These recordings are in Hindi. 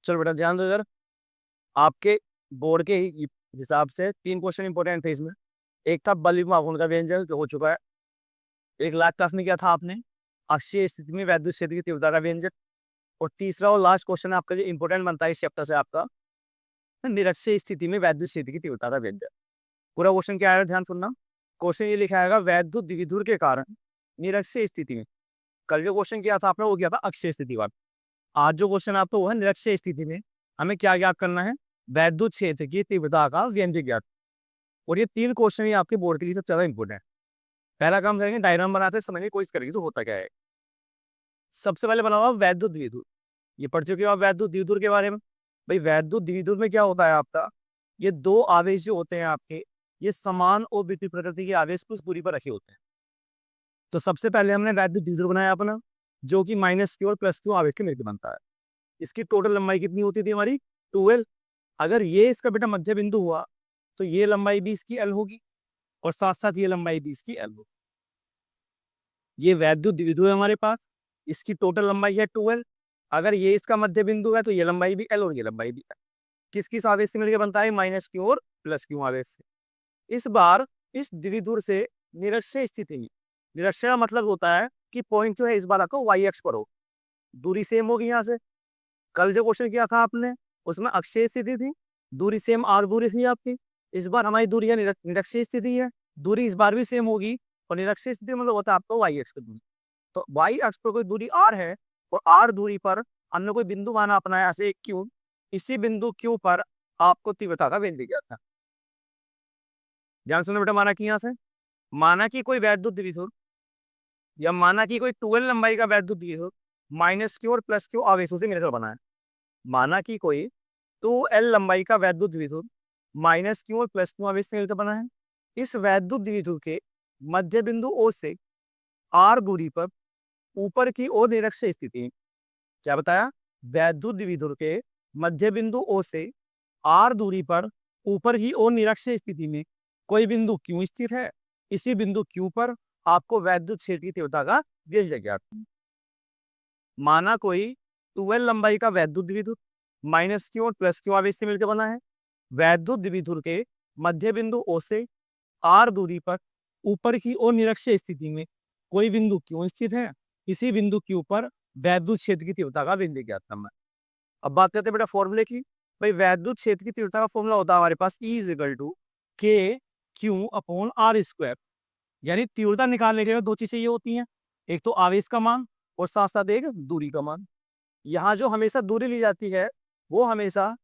चलो बेटा ध्यान दो इधर। आपके बोर्ड के हिसाब से 3 क्वेश्चन इंपॉर्टेंट थे इसमें। एक था बल मापन का व्यंजक जो हो चुका है। एक लास्ट क्लास में क्या था आपने, अक्षीय स्थिति में वैद्युत क्षेत्र की तीव्रता का व्यंजक। और तीसरा और लास्ट क्वेश्चन आपका जो इंपॉर्टेंट बनता है इस चैप्टर से आपका, निरक्षीय स्थिति में वैद्युत क्षेत्र की तीव्रता का व्यंजक। पूरा क्वेश्चन क्या आएगा ध्यान सुनना। क्वेश्चन ये लिखा आएगा, वैद्युत द्विध्रुव के कारण निरक्षीय स्थिति में। कल जो क्वेश्चन किया था आपने वो किया था अक्षीय स्थिति वाला। आज जो क्वेश्चन आपका वो है निरक्षीय स्थिति में। हमें क्या ज्ञात करना है, वैद्युत क्षेत्र की तीव्रता का व्यंजक ज्ञात। और ये 3 क्वेश्चन ही आपके बोर्ड के लिए सबसे ज्यादा इंपॉर्टेंट है। पहला काम करेंगे, डायग्राम बनाते समझने की कोशिश करेंगे तो होता क्या है। सबसे पहले बना हुआ वैद्युत द्विध्रुव। ये पढ़ चुके हो आप वैद्युत द्विध्रुव के बारे में। भाई वैद्युत द्विध्रुव में क्या होता है आपका, ये 2 आवेश जो होते हैं आपके, ये समान और विपरीत प्रकृति के आवेश को उस दूरी पर रखे होते हैं। तो सबसे पहले हमने वैद्युत द्विध्रुव बनाया अपना, जो कि -q और +q आवेश के मिलकर बनता है। इसकी टोटल लंबाई कितनी होती थी हमारी, 2l। अगर ये इसका बेटा मध्य बिंदु हुआ तो ये लंबाई भी इसकी l होगी और साथ साथ ये लंबाई भी इसकी l होगी। ये वैद्युत द्विध्रुव है हमारे पास, इसकी टोटल लंबाई है 2l। अगर ये इसका मध्य बिंदु है तो ये लंबाई भी l और ये लंबाई भी l। किस किस आवेश से मिलकर बनता है, -q और +q आवेश से। इस बार इस द्विध्रुव से निरक्षीय स्थिति में, निरक्षीय का मतलब होता है कि पॉइंट जो है इस बार आपको y अक्ष पर हो, दूरी सेम होगी यहाँ से। कल जो क्वेश्चन किया था आपने उसमें अक्षीय स्थिति थी, दूरी सेम r दूरी थी आपकी। इस बार हमारी दूरी है निरक्षीय स्थिति है, दूरी इस बार भी सेम होगी। और निरक्षीय स्थिति मतलब होता है आपको y अक्ष पर दूरी। तो y अक्ष पर कोई दूरी r है और r दूरी पर हमने कोई बिंदु माना अपना है ऐसे q। इसी बिंदु q पर आपको तीव्रता का व्यंजक दिया था। ध्यान सुनो बेटा, माना कि यहाँ से, माना कि कोई वैद्युत द्विध्रुव या माना कि कोई 2l लंबाई का वैद्युत द्विध्रुव -q और +q आवेशों से मिलकर बना है। माना कि कोई 2l लंबाई का वैद्युत द्विध्रुव -q और +q आवेश से मिलकर बना है। इस वैद्युत द्विध्रुव के मध्य बिंदु O से r दूरी पर ऊपर की ओर निरक्षीय स्थिति में, क्या बताया, वैद्युत द्विध्रुव के मध्य बिंदु O से r दूरी पर ऊपर की ओर निरक्षीय स्थिति में कोई बिंदु Q स्थित है। इसी बिंदु Q पर आपको वैद्युत क्षेत्र की तीव्रता का व्यंजक ज्ञात। माना कोई 2l लंबाई का वैद्युत द्विध्रुव -q और +q आवेश से मिलकर बना है। वैद्युत द्विध्रुव के मध्य बिंदु O से r दूरी पर ऊपर की ओर निरक्षीय स्थिति में कोई बिंदु Q स्थित है। इसी बिंदु Q पर वैद्युत क्षेत्र की तीव्रता का व्यंजक ज्ञात करना है। अब बात करते हैं बेटा फॉर्मूले की। भाई वैद्युत क्षेत्र की तीव्रता का फॉर्मूला होता है हमारे पास E = KQ/r²। यानी तीव्रता निकालने के लिए 2 चीजें ये होती हैं, एक तो आवेश का मान और साथ साथ एक दूरी का मान। यहाँ जो हमेशा दूरी ली जाती है वो हमेशा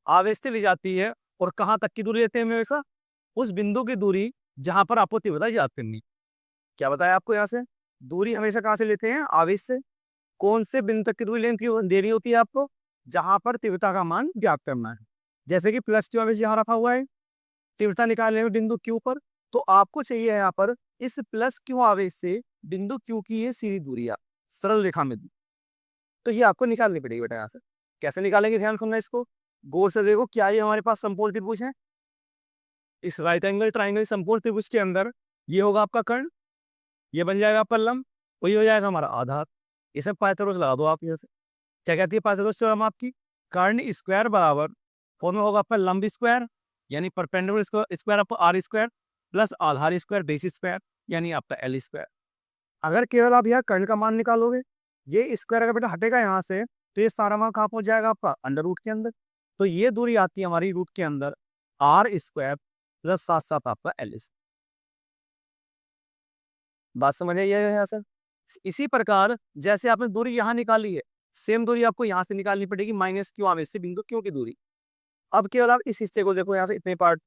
आवेश से ली जाती है। और कहाँ तक की दूरी लेते हैं हमेशा, उस बिंदु की दूरी जहां पर आपको तीव्रता ज्ञात करनी। क्या बताया आपको, यहाँ से दूरी हमेशा कहाँ से लेते हैं, आवेश से। कौन से बिंदु तक की दूरी देनी होती है आपको, जहां पर तीव्रता का मान ज्ञात करना है। जैसे कि +q आवेश यहाँ रखा हुआ है, तीव्रता निकालने में बिंदु Q पर, तो आपको चाहिए यहाँ पर इस +q आवेश से बिंदु Q की ये सीधी दूरी सरल रेखा में दी। तो ये आपको निकालनी पड़ेगी बेटा। यहाँ से कैसे निकालेंगे, ध्यान सुनना इसको गौर से देखो। क्या ये हमारे पास समकोण त्रिभुज है, इस राइट एंगल ट्राइंगल समकोण त्रिभुज के अंदर ये होगा आपका कर्ण, ये बन जाएगा आपका लंब, और ये हो जाएगा हमारा आधार। इसे पाइथागोरस लगा दो आप। यहाँ से क्या कहती है पाइथागोरस थ्योरम आपकी, कर्ण स्क्वायर बराबर फॉर्मूला होगा आपका लंब स्क्वायर यानी परपेंडिकुलर स्क्वायर आपका r स्क्वायर प्लस आधार स्क्वायर बेस स्क्वायर यानी आपका l स्क्वायर। अगर केवल आप यहाँ कर्ण का मान निकालोगे, ये स्क्वायर अगर बेटा हटेगा यहाँ से, तो ये सारा मान कहाँ पहुंच जाएगा आपका अंडर रूट के अंदर। तो ये दूरी आती है हमारी रूट के अंदर r² प्लस साथ साथ आपका l। बात समझ आई है यहाँ से। इसी प्रकार जैसे आपने दूरी यहाँ निकाली है, सेम दूरी आपको यहाँ से निकालनी पड़ेगी -q आवेश से बिंदु Q की दूरी। अब केवल आप इस हिस्से को देखो, यहाँ से इतने पार्ट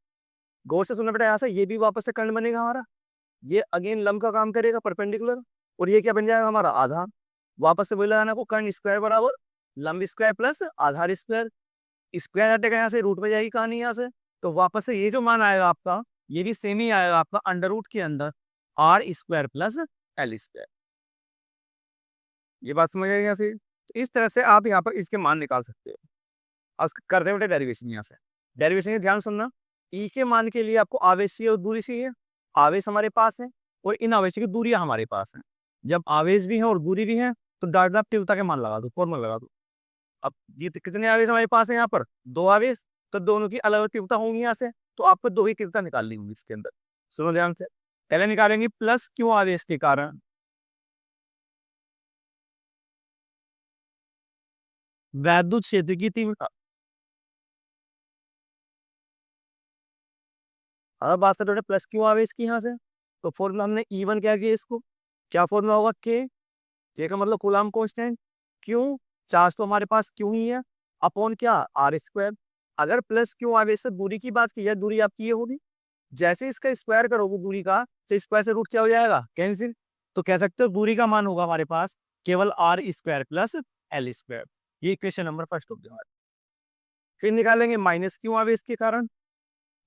गौर से सुनना बेटा। यहाँ से ये भी वापस से कर्ण बनेगा हमारा, ये अगेन लंब का काम करेगा परपेंडिकुलर, और ये क्या बन जाएगा हमारा आधार। वापस से बोला जाना को कर्ण स्क्वायर बराबर लंब स्क्वायर प्लस आधार स्क्वायर। स्क्वायर हटेगा यहाँ से, रूट में जाएगी कहानी यहाँ से, तो वापस से ये जो मान आएगा आपका ये भी सेम ही आएगा आपका अंडर रूट के अंदर r² प्लस l²। ये बात समझ आएगी यहाँ से। तो इस तरह से आप यहाँ पर इसके मान निकाल सकते हो। अब करते हैं बेटा डेरिवेशन। यहाँ से डेरिवेशन में ध्यान सुनना, ई के मान के लिए आपको आवेश चाहिए और दूरी चाहिए। आवेश हमारे पास है और इन आवेश की दूरियां हमारे पास हैं। जब आवेश भी है और दूरी भी है तो डायरेक्ट आप तीव्रता के मान लगा दो, फॉर्मूला लगा दो। अब ये कितने आवेश हमारे पास है यहाँ पर, दो आवेश, तो दोनों की अलग अलग तीव्रता होंगी यहाँ से, तो आपको दो ही तीव्रता निकालनी होगी इसके अंदर। सुनो ध्यान से, पहले निकालेंगे प्लस क्यू आवेश के कारण वैद्युत क्षेत्र की तीव्रता। अब बात करते हैं प्लस क्यू आवेश की यहाँ से, तो फॉर्मूला हमने E1 क्या किया इसको, क्या फॉर्मूला होगा, के का मतलब कूलाम कांस्टेंट, क्यू चार्ज तो हमारे पास क्यू ही है, अपॉन क्या आर स्क्वायर। अगर प्लस क्यू आवेश से दूरी की बात की जाए, दूरी आपकी ये होगी, जैसे इसका स्क्वायर करोगे दूरी का, तो स्क्वायर से रूट क्या हो जाएगा, कैंसिल। तो कह सकते हो दूरी का मान होगा हमारे पास केवल R square plus L square. ये इक्वेशन नंबर फर्स्ट हो गया। फिर निकालेंगे माइनस क्यू आवेश के कारण,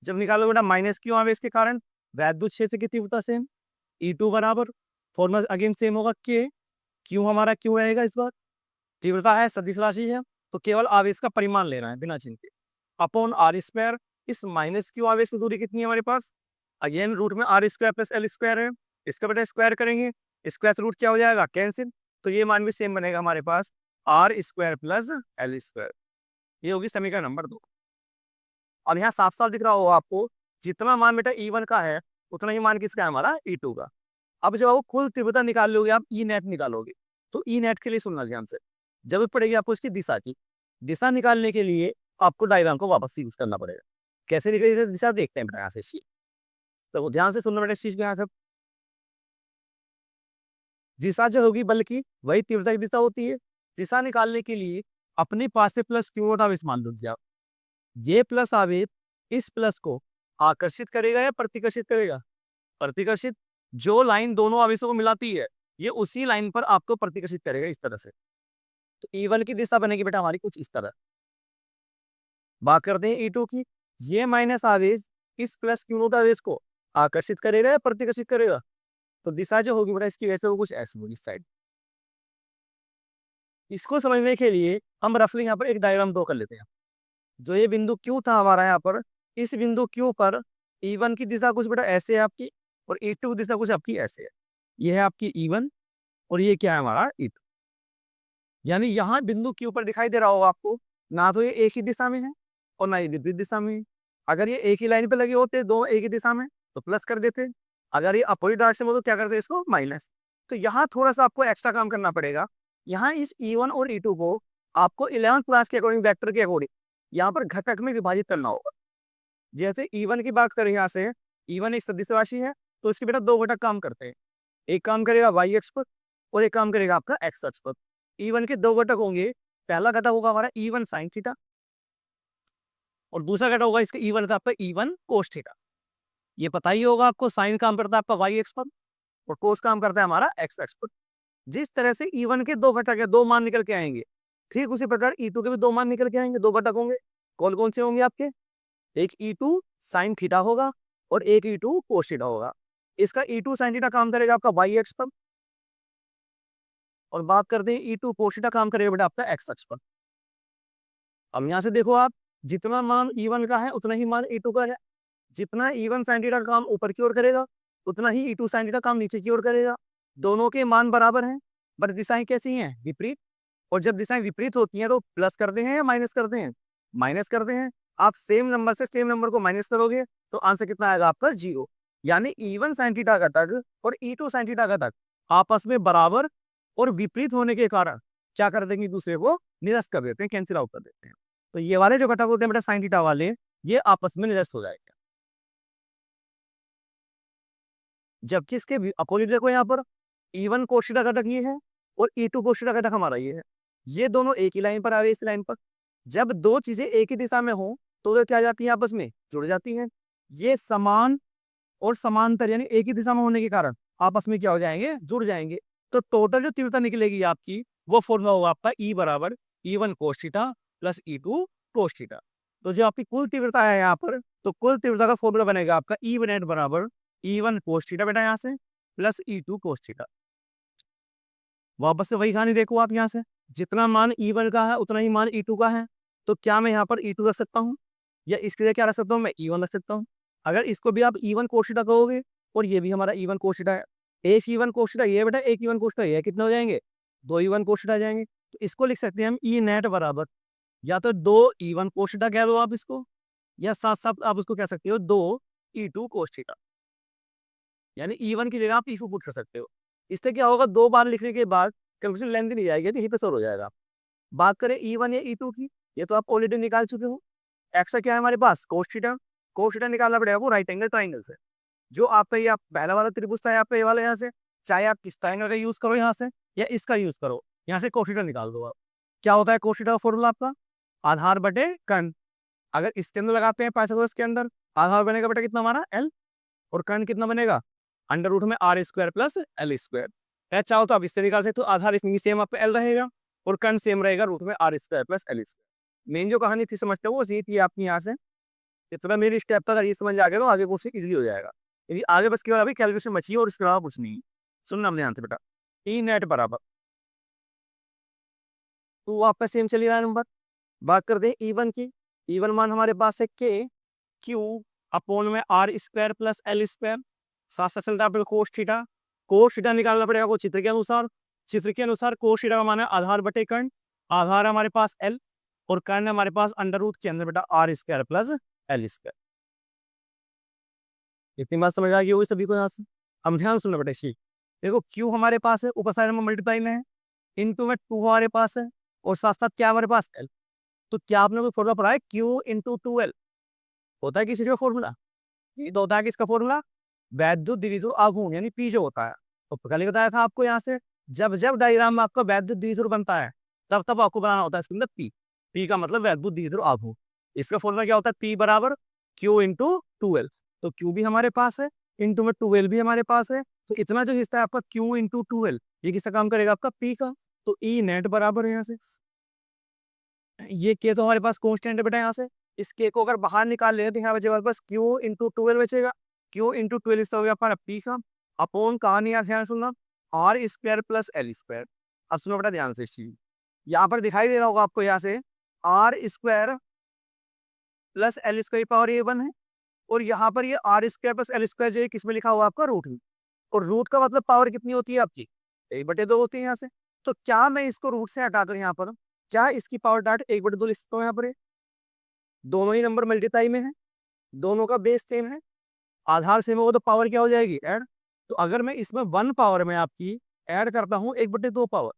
जब निकालोगे बेटा माइनस क्यू आवेश के कारण वैद्युत क्षेत्र की तीव्रता सेम, E2 बराबर फॉर्मूला अगेन सेम होगा, के क्यू हमारा क्यू रहेगा इस बार, तीव्रता है सदिश राशि है, तो केवल आवेश का परिमाण ले रहे हैं बिना चिन्ह के, अपॉन आर स्क्वायर। इस माइनस क्यू आवेश की दूरी कितनी है हमारे पास, अगेन रूट में R square plus L square है, इसका बेटा स्क्वायर करेंगे, स्क्वायर से रूट क्या हो जाएगा, कैंसिल। तो ये मान भी सेम बनेगा हमारे पास, R square plus L square. ये होगी समीकरण नंबर 2। और यहाँ साफ साफ दिख रहा होगा आपको, जितना मान बेटा E1 का है उतना ही मान किसका है, हमारा E2 का। अब जब आप कुल तीव्रता निकाल लोगे, आप ई नेट निकालोगे, तो ई नेट के लिए सुनना ध्यान से, जरूरत पड़ेगी आपको इसकी दिशा की। दिशा निकालने के लिए आपको डायग्राम को वापस यूज करना पड़ेगा। कैसे निकलेगी दिशा, देखते हैं बेटा यहाँ से इस चीज, तो ध्यान से सुनना बेटा इस चीज को। यहाँ से दिशा जो होगी बल की, वही तीव्रता की दिशा होती है। दिशा निकालने के लिए अपने पास से प्लस क्यू नॉट आवेश मान लीजिए आप, ये प्लस आवेश इस प्लस को आकर्षित करेगा या प्रतिकर्षित करेगा, प्रतिकर्षित। जो लाइन दोनों आवेशों को मिलाती है, ये उसी लाइन पर आपको प्रतिकर्षित करेगा इस तरह से। तो E1 की दिशा बनेगी बेटा हमारी कुछ इस तरह। बात करते हैं E2 की, ये माइनस आवेश इस प्लस क्यू नॉट आवेश को आकर्षित करेगा या प्रतिकर्षित करेगा, तो दिशा जो होगी बेटा इसकी वैसे वो कुछ ऐसी होगी इस साइड। इसको समझने के लिए हम रफली यहाँ पर एक डायग्राम ड्रॉ कर लेते हैं। जो ये बिंदु क्यू था हमारा यहाँ पर, इस बिंदु क्यू पर E1 की दिशा कुछ बेटा ऐसे है आपकी, और E2 की दिशा कुछ आपकी ऐसे है। ये है आपकी E1 और ये क्या है हमारा E2। यानी यहाँ बिंदु क्यू पर दिखाई दे रहा होगा आपको, ना तो ये एक ही दिशा में है और ना ये विपरीत दिशा में है। अगर ये एक ही लाइन पे लगे होते दोनों एक ही दिशा में, तो प्लस कर देते, अगर ये अपोजिट डायरेक्शन में तो क्या करते इसको माइनस। तो यहाँ थोड़ा सा आपको एक्स्ट्रा काम करना पड़ेगा। यहाँ इस E1 और E2 को आपको 11th क्लास के अकॉर्डिंग, वेक्टर के अकॉर्डिंग यहाँ पर घटक में विभाजित करना होगा। जैसे E1 की बात करें, यहाँ से E1 एक सदिश राशि है, तो इसके बेटा दो घटक काम करते हैं, एक काम करेगा वाई अक्ष पर और एक काम करेगा आपका एक्स अक्ष पर। E1 के दो घटक होंगे, पहला घटक होगा हमारा E1 साइन थीटा, और दूसरा घटक होगा इसका E1 का आपका E1 कोस थीटा। ये पता ही होगा आपको, साइन काम करता है आपका वाई अक्ष पर और कोस काम करता है हमारा एक्स अक्ष पर। जिस तरह से E1 के दो घटक है, दो मान निकल के आएंगे, ठीक उसी प्रकार E2 के भी दो मान निकल के आएंगे, दो घटक होंगे। कौन कौन से होंगे आपके, एक E2 साइन थीटा होगा और एक E2 कोस थीटा होगा। इसका E2 साइन थीटा काम करेगा आपका वाई अक्ष पर, और बात करते हैं E2 कोस थीटा काम करेगा बेटा आपका एक्स अक्ष पर। अब यहाँ से देखो आप, जितना मान E1 का है उतना ही मान E2 का है। जितना E1 साइन थीटा का काम ऊपर की ओर करेगा, उतना ही E2 साइन थीटा काम नीचे की ओर करेगा। दोनों के मान बराबर हैं, बट दिशाएं कैसी हैं, विपरीत। और जब दिशाएं विपरीत होती हैं तो प्लस करते हैं या माइनस करते हैं, माइनस करते हैं। आप सेम नंबर से सेम नंबर को माइनस करोगे तो आंसर कितना आएगा आपका, 0। यानी E1 साइन थीटा घटक और E2 साइन थीटा घटक आपस में बराबर और विपरीत होने के कारण क्या कर देंगे, दूसरे को निरस्त कर देते हैं, कैंसिल आउट कर देते हैं। तो ये वाले जो घटक होते हैं बेटा साइन थीटा वाले, ये आपस में निरस्त हो जाएंगे। जबकि इसके अपोजिट देखो, यहाँ पर E1 कोस थीटा घटक ये है और E2 कोस थीटा घटक हमारा ये है। ये दोनों एक ही लाइन पर आ गए, इस लाइन पर। जब दो चीजें एक ही दिशा में हो तो वे क्या जाती हैं, आपस में जुड़ जाती हैं। ये समान और समांतर यानी एक ही दिशा में होने के कारण आपस में क्या हो जाएंगे, जुड़ जाएंगे। तो टोटल जो तीव्रता निकलेगी आपकी, वो फॉर्मूला होगा आपका E बराबर E1 cos theta plus E2 cos theta. तो जो आपकी कुल तीव्रता है यहाँ पर, तो कुल तीव्रता का फॉर्मूला बनेगा आपका E नेट बराबर E1 कोस थीटा बेटा यहाँ से प्लस E2 कोस थीटा। वापस से वही कहानी देखो आप, यहाँ से जितना मान E1 का है उतना ही मान E2 का है। तो क्या मैं यहाँ पर E2 रख सकता हूँ, या इसके लिए क्या रख सकता हूँ, मैं E1 रख सकता हूँ। अगर इसको भी आप E1 कोस थीटा कहोगे और ये भी हमारा E1 कोस थीटा है, एक E1 कोस थीटा ये बेटा, एक E1 कोस थीटा ये, कितने हो जाएंगे, दो E1 कोस थीटा जाएंगे। तो इसको लिख सकते हैं हम ई नेट बराबर या तो 2 E1 कोस थीटा कह दो आप इसको, या साथ साथ आप उसको कह सकते हो 2E2 कोस थीटा, यानी E1 की जगह आप E2 पुट कर सकते हो। इससे क्या होगा, 2 बार लिखने के बाद कैलकुलेशन लेंथ नहीं आएगी, यहीं पे सॉल्व हो जाएगा। बात करें E1 या E2 की, ये तो आप ऑलरेडी निकाल चुके हो। एक्स्ट्रा क्या है हमारे पास, कोस थीटा। कोस थीटा निकालना पड़ेगा वो राइट एंगल ट्राइंगल से। जो आपका ये आप पहला वाला त्रिभुज था आपका ये वाला यहाँ से, चाहे आप किस ट्राइंगल का यूज करो यहाँ से या इसका यूज करो, यहाँ से कोस थीटा निकाल दो आप। क्या होता है कोस थीटा का फॉर्मूला आपका, आधार बटे कर्ण। अगर इसके अंदर लगाते हैं पाइथागोरस के अंदर, आधार बनेगा बेटा कितना हमारा L, और कर्ण कितना बनेगा अंडर रूट में R square plus L square. चाहो तो आप इससे निकाल सकते हो, आधार इसमें सेम आपका L रहेगा और कर्ण सेम रहेगा रूट में R square plus L square. Main जो कहानी थी समझते हो वो सही थी आपकी यहाँ से। इतना मेरी स्टेप तक अगर ये समझ आ गया तो आगे कुछ इजीली हो जाएगा। यदि आगे बस केवल अभी कैलकुलेशन बची है और इसके अलावा कुछ नहीं। सुनना हमने ध्यान से बेटा, ई नेट बराबर, तो आपका सेम चली रहा है नंबर। बात कर दे E1 की, E1 मान हमारे पास है के क्यू अपोन में R square plus L square, साथ साथ चलता है कोस थीटा। कोस थीटा निकालना पड़ेगा वो चित्र के अनुसार। चित्र के अनुसार कोस थीटा का मान है आधार बटे कर्ण, आधार हमारे पास L और कर्ण हमारे पास अंडर रूट के अंदर बेटा R square plus L square. इतनी बात समझ आ गई होगी सभी को यहाँ से। हम ध्यान सुनना बेटा इसी, देखो क्यू हमारे पास है, ऊपर साइड में मल्टीप्लाई में है, इनटू में 2 हमारे पास है, और साथ साथ क्या हमारे पास L। तो क्या आपने कोई फॉर्मूला पढ़ा है, क्यू इंटू 2L होता है किसी चीज का फॉर्मूला, ये तो होता है किसका फॉर्मूला, वैद्युत द्विध्रुव आघूर्ण यानी पी जो होता है। तो कल ही बताया था आपको यहाँ से, जब जब डायग्राम में आपका वैद्युत द्विध्रुव बनता है तब तब आपको बनाना होता है इसके अंदर पी। पी का मतलब वैद्युत द्विध्रुव आघूर्ण। इसका फॉर्मूला क्या होता है, पी बराबर क्यू इंटू 2L। तो क्यू भी हमारे पास है, इंटू में 2L भी हमारे पास है, तो इतना जो हिस्सा है आपका क्यू इंटू 2L ये किसका काम करेगा, आपका पी का। तो ई नेट बराबर है यहाँ से, ये के तो हमारे पास कॉन्स्टेंट है बेटा यहाँ से, इस के को अगर बाहर निकाल लें तो यहाँ बचेगा बस क्यू इंटू 2L बचेगा। क्यू इंटू 2L इसका हो गया हमारा पी का, अपोन कहानी यार ध्यान सुनना, R square plus L square. अब सुनो बेटा ध्यान से इस चीज, यहाँ पर दिखाई दे रहा होगा आपको यहाँ से R square plus L square power A1 है, और यहाँ पर ये R square plus L square जो किस में लिखा हुआ आपका रूट में, और रूट का मतलब पावर कितनी होती है आपकी, 1/2 होती है यहाँ से। तो क्या मैं इसको रूट से हटा दूँ यहाँ पर, क्या इसकी पावर डाट 1/2 लिख सकता हूँ यहाँ पर, दोनों ही नंबर मल्टीप्लाई में है, दोनों का बेस सेम है, आधार सेम होगा तो पावर क्या हो जाएगी ऐड। तो अगर मैं इसमें 1 पावर में आपकी ऐड करता हूँ 1/2 पावर,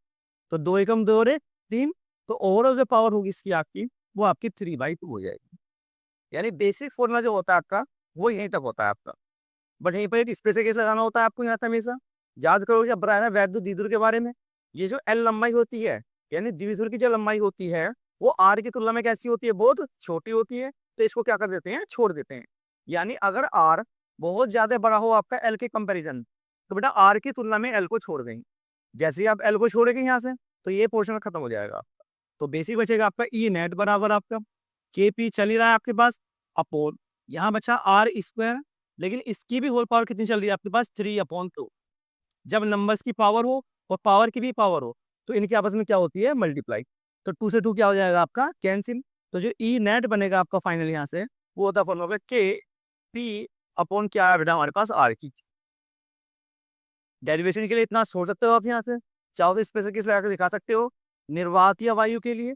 तो 2 एकम 2 रे 3, तो ओवरऑल जो पावर होगी इसकी आपकी वो आपकी 3/2 हो जाएगी। यानी बेसिक फॉर्मूला जो होता है आपका वो यहीं तक होता है आपका, बट यहीं पर एक स्पेशल केस लगाना होता है आपको यहाँ से हमेशा। याद करो जब बताया था वैद्युत द्विध्रुव के बारे में, ये जो L लंबाई होती है यानी द्विध्रुव की जो लंबाई होती है वो R की तुलना में कैसी होती है, बहुत छोटी होती है। तो इसको क्या कर देते हैं, छोड़ देते हैं। यानी अगर R बहुत ज्यादा बड़ा हो आपका L के कंपेरिजन, तो बेटा R की तुलना में L को छोड़ देंगे। जैसे ही आप L को छोड़ेंगे यहाँ से तो ये पोर्शन खत्म हो जाएगा आपका। तो बेसिक बचेगा आपका ई नेट बराबर आपका के पी चल ही रहा है आपके पास, अपोन यहाँ बचा R स्क्वायर, लेकिन इसकी भी होल पावर कितनी चल रही है आपके पास, 3/2। जब नंबर्स की पावर हो और पावर की भी पावर हो तो इनके आपस में क्या होती है, मल्टीप्लाई। तो 2 से 2 क्या हो जाएगा आपका, कैंसिल। तो जो ई नेट बनेगा आपका फाइनल यहाँ से वो होता फॉर्मूला के पी अपॉन क्या है बेटा हमारे पास R की। डेरिवेशन के लिए इतना छोड़ सकते हो आप यहाँ से, चाहो तो स्पेशल केस लगा के दिखा सकते हो। निर्वातीय वायु के लिए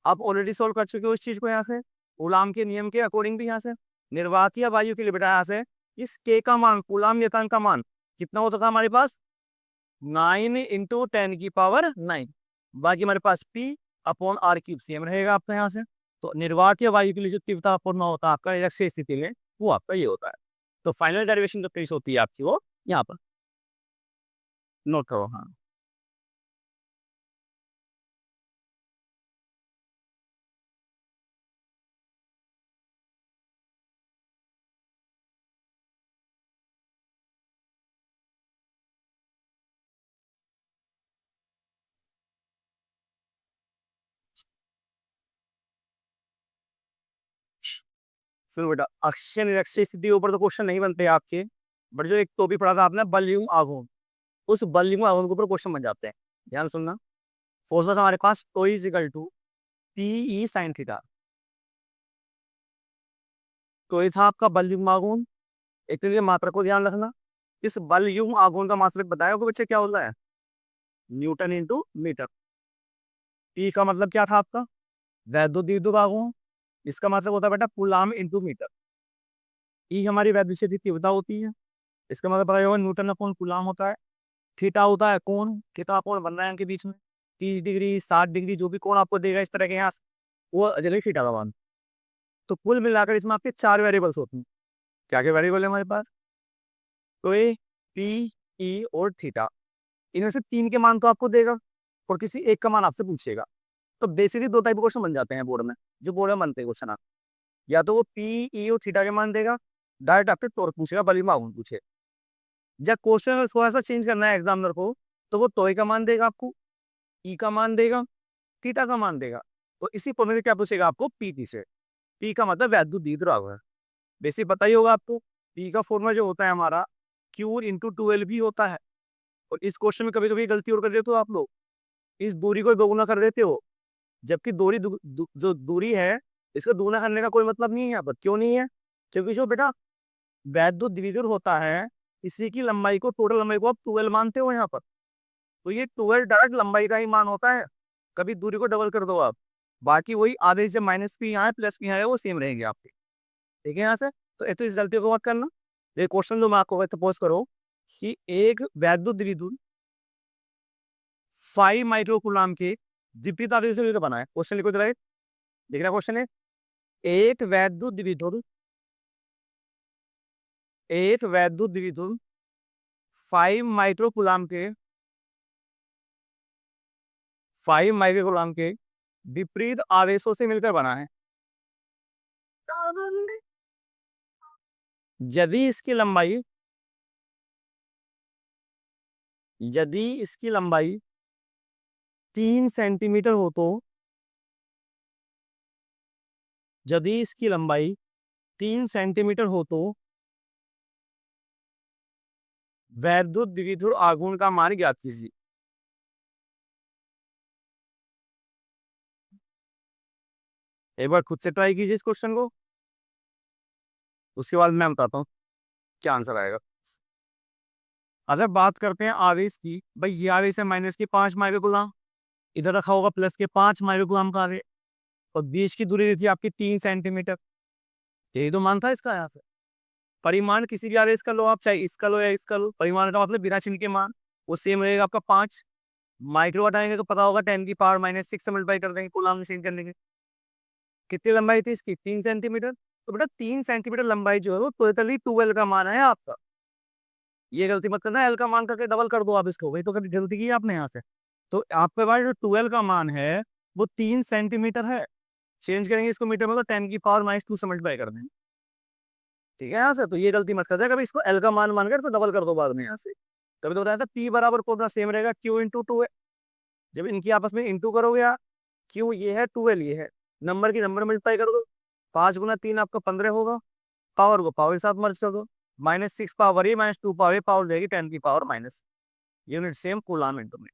आप ऑलरेडी सोल्व कर चुके हो इस चीज को यहाँ से, कूलाम के नियम के अकॉर्डिंग भी यहाँ से। निर्वातीय वायु के लिए बेटा यहाँ से इस के का मान, कूलाम नियतांक का मान कितना होता था हमारे पास, 9 इंटू 10⁹। बाकी हमारे पास P अपॉन R³ सेम रहेगा आपका यहाँ से। तो निर्वातीय वायु के लिए जो तीव्रता पूर्ण होता है आपका निरक्षीय स्थिति में वो आपका ये होता है। तो फाइनल डेरिवेशन जो केस होती है आपकी वो यहाँ पर नोट करो। हाँ फिर बेटा अक्षीय निरक्षीय स्थिति के ऊपर तो क्वेश्चन नहीं बनते आपके, बट जो एक तो भी पढ़ा था आपने बलयुग्म आघूर्ण, उस बलयुग्म आघूर्ण के ऊपर क्वेश्चन बन जाते हैं। ध्यान सुनना, फोर्सेस हमारे पास O is equal to PE sin theta. तो ये था आपका बलयुग्म आघूर्ण। एक तो ये मात्रा को ध्यान रखना, इस बलयुग्म आघूर्ण का मात्रक बताया को बच्चे क्या होता है, न्यूटन इंटू मीटर। पी का मतलब क्या था आपका, वैद्युत द्विध्रुव आघूर्ण। इसका मतलब होता है बेटा कूलाम इंटू मीटर। ई हमारी वैद्युत तीव्रता होती है। इसका मतलब पता होगा न्यूटन अपॉन कूलाम होता है। थीटा होता है कोण, कितना कोण बन रहा है इनके बीच में, 30 डिग्री 60 डिग्री, जो भी कोण आपको देगा इस तरह के यहाँ वो जगह थीटा का मान। तो कुल मिलाकर इसमें आपके 4 वेरिएबल्स होते हैं। क्या क्या वेरिएबल है हमारे पास, तो ए, पी, ई और थीटा। इनमें से 3 के मान तो आपको देगा और किसी एक का मान आपसे पूछेगा। तो बेसिकली 2 टाइप के क्वेश्चन बन जाते हैं बोर्ड में, जो बोर्ड में बनते हैं क्वेश्चन आप, या तो वो पी, ई और थीटा के मान देगा, डायरेक्ट आपसे टॉर्क पूछेगा, बल्कि माउंट पूछे। जब क्वेश्चन थोड़ा सा चेंज करना है एग्जामिनर को, तो वो टॉय का मान देगा आपको, ई का मान देगा, थीटा का मान देगा। तो इसी फॉर्मूले क्या पूछेगा आपको, पी से। पी का मतलब वैद्युत द्विध्रुव है। बेसिक पता ही होगा आपको, पी का फॉर्मूला जो होता है हमारा क्यू इंटू 12 भी होता है। और इस क्वेश्चन में कभी कभी गलती और कर देते हो आप लोग, इस दूरी को दोगुना कर देते हो, जबकि जो दूरी है इसको दोगुना करने का कोई मतलब नहीं है यहाँ पर। क्यों नहीं है, क्योंकि जो बेटा वैद्युत द्विध्रुव होता है, इसी की लंबाई को, टोटल लंबाई को आप 12 मानते हो यहाँ पर। तो ये 12 डायरेक्ट लंबाई का ही मान होता है। कभी दूरी को डबल कर दो आप, बाकी वही आधे से माइनस पी यहाँ है प्लस पी यहाँ है, वो सेम रहेंगे आपके। ठीक है यहाँ से। तो ये तो इस गलती को मत करना। ये क्वेश्चन जो मैं आपको सपोज करो कि एक वैद्युत द्विध्रुव 5 माइक्रोकूलम के विपरीत आवेश से बना है। क्वेश्चन लिखो जरा, देख रहा क्वेश्चन है, एक वैद्युत द्विध्रुव, एक वैद्युत द्विध्रुव 5 माइक्रोकूलम के, 5 माइक्रोकूलम के विपरीत आवेशों से मिलकर बना है। यदि इसकी लंबाई, यदि इसकी लंबाई 3 सेंटीमीटर हो तो, यदि इसकी लंबाई 3 सेंटीमीटर हो तो वैद्युत द्विध्रुव आघूर्ण का मान ज्ञात कीजिए। एक बार खुद से ट्राई कीजिए इस क्वेश्चन को, उसके बाद मैं बताता हूँ क्या आंसर आएगा। अगर बात करते हैं आवेश की, भाई ये आवेश है माइनस के 5 माइक्रोकूलम, इधर रखा होगा प्लस के 5 माइक्रोकूलम का आवेश, और बीच की दूरी थी आपकी 3 सेंटीमीटर। यही तो मान था इसका यहाँ से। परिमाण किसी भी आवेश का लो आप, चाहे इसका लो या इसका लो, परिमाण का मतलब बिना चिन्ह के मान वो सेम रहेगा आपका 5। माइक्रो हटाएंगे तो पता होगा 10⁻⁻6 से मल्टीप्लाई कर देंगे कूलम में चेंज करने के। कितनी लंबाई थी इसकी, 3 सेंटीमीटर। तो बेटा 3 सेंटीमीटर लंबाई जो है वो टोटली 12 का मान है आपका। ये गलती मत करना, एल का मान करके डबल कर दो आप इसको, वही तो कभी गलती की आपने यहाँ से। तो आपके पास जो 12 का मान है वो 3 सेंटीमीटर है। चेंज करेंगे इसको मीटर में तो 10⁻⁻2 से मल्टीप्लाई कर देंगे। ठीक है यहाँ से, तो ये गलती मत कर दे, कभी इसको एल का मान मानकर तो डबल कर दो बाद में यहाँ से। कभी तो बताया था पी बराबर को अपना सेम रहेगा क्यू इंटू टू है। जब इनकी आपस में इंटू करोगे यार, क्यू ये है 12 ये है, नंबर की नंबर मल्टीप्लाई कर दो, 5 × 3 आपका 15 होगा, पावर को पावर के साथ मर्ज कर दो, -6 पावर ये -2 पावर ये पावर देगी 10⁻⁻, यूनिट सेम कूलम इंटू में।